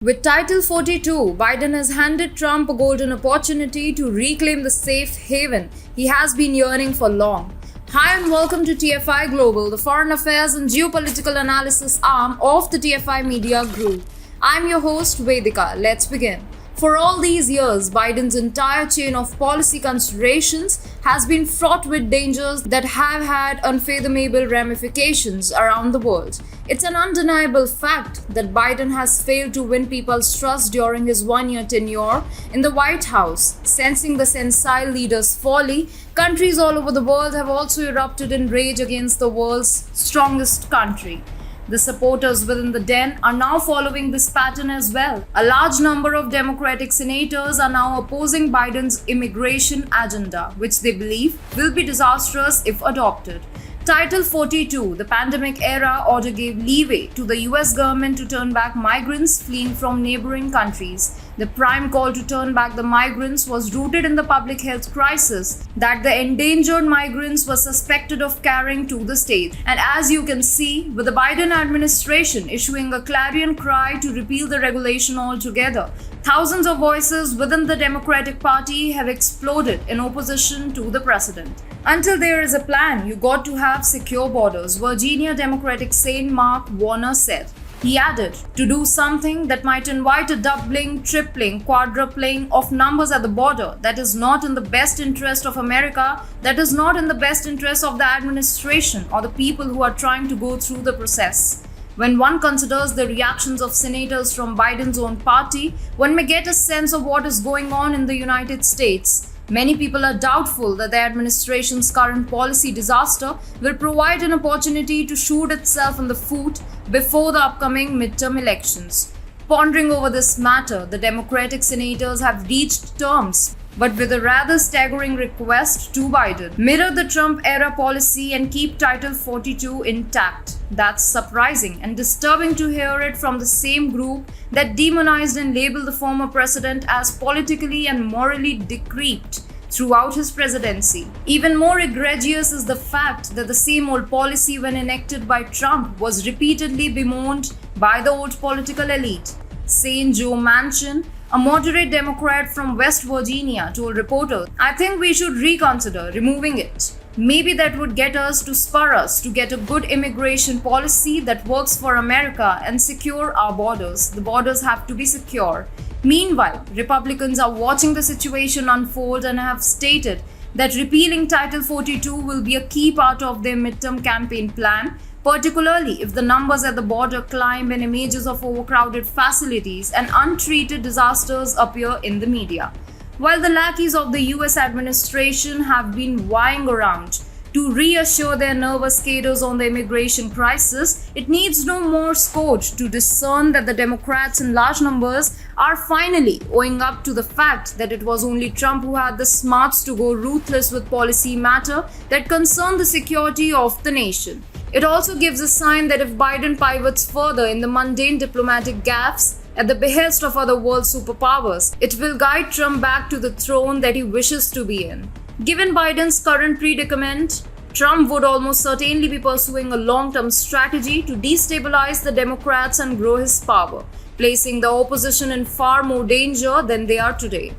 With Title 42, Biden has handed Trump a golden opportunity to reclaim the safe haven he has been yearning for long. Hi and welcome to TFI Global, the foreign affairs and geopolitical analysis arm of the TFI Media Group. I'm your host Vedika. Let's begin. For all these years, Biden's entire chain of policy considerations has been fraught with dangers that have had unfathomable ramifications around the world. It's an undeniable fact that Biden has failed to win people's trust during his one-year tenure in the White House. Sensing the sensile leader's folly, countries all over the world have also erupted in rage against the world's strongest country. The supporters within the den are now following this pattern as well. A large number of Democratic senators are now opposing Biden's immigration agenda, which they believe will be disastrous if adopted. Title 42, the pandemic era order, gave leeway to the US government to turn back migrants fleeing from neighboring countries. The prime call to turn back the migrants was rooted in the public health crisis that the endangered migrants were suspected of carrying to the state. And as you can see, with the Biden administration issuing a clarion cry to repeal the regulation altogether, thousands of voices within the Democratic Party have exploded in opposition to the president. Until there is a plan, you got to have secure borders, Virginia Democratic Saint Mark Warner said. He added, to do something that might invite a doubling, tripling, quadrupling of numbers at the border, that is not in the best interest of America, that is not in the best interest of the administration or the people who are trying to go through the process. When one considers the reactions of senators from Biden's own party, one may get a sense of what is going on in the United States. Many people are doubtful that the administration's current policy disaster will provide an opportunity to shoot itself in the foot before the upcoming midterm elections. Pondering over this matter, the Democratic senators have reached terms, but with a rather staggering request to Biden: mirror the Trump-era policy and keep Title 42 intact. That's surprising and disturbing to hear it from the same group that demonized and labeled the former president as politically and morally decrepit throughout his presidency. Even more egregious is the fact that the same old policy, when enacted by Trump, was repeatedly bemoaned by the old political elite. Saint Joe Manchin, a moderate Democrat from West Virginia, told reporters, "I think we should reconsider removing it. Maybe that would get us to get a good immigration policy that works for America and secure our borders. The borders have to be secure." Meanwhile, Republicans are watching the situation unfold and have stated that repealing Title 42 will be a key part of their midterm campaign plan, particularly if the numbers at the border climb and images of overcrowded facilities and untreated disasters appear in the media. While the lackeys of the US administration have been vying around to reassure their nervous cadres on the immigration crisis, it needs no more scotch to discern that the Democrats in large numbers are finally owing up to the fact that it was only Trump who had the smarts to go ruthless with policy matter that concern the security of the nation. It also gives a sign that if Biden pivots further in the mundane diplomatic gaffes at the behest of other world superpowers, it will guide Trump back to the throne that he wishes to be in. Given Biden's current predicament, Trump would almost certainly be pursuing a long-term strategy to destabilize the Democrats and grow his power, placing the opposition in far more danger than they are today.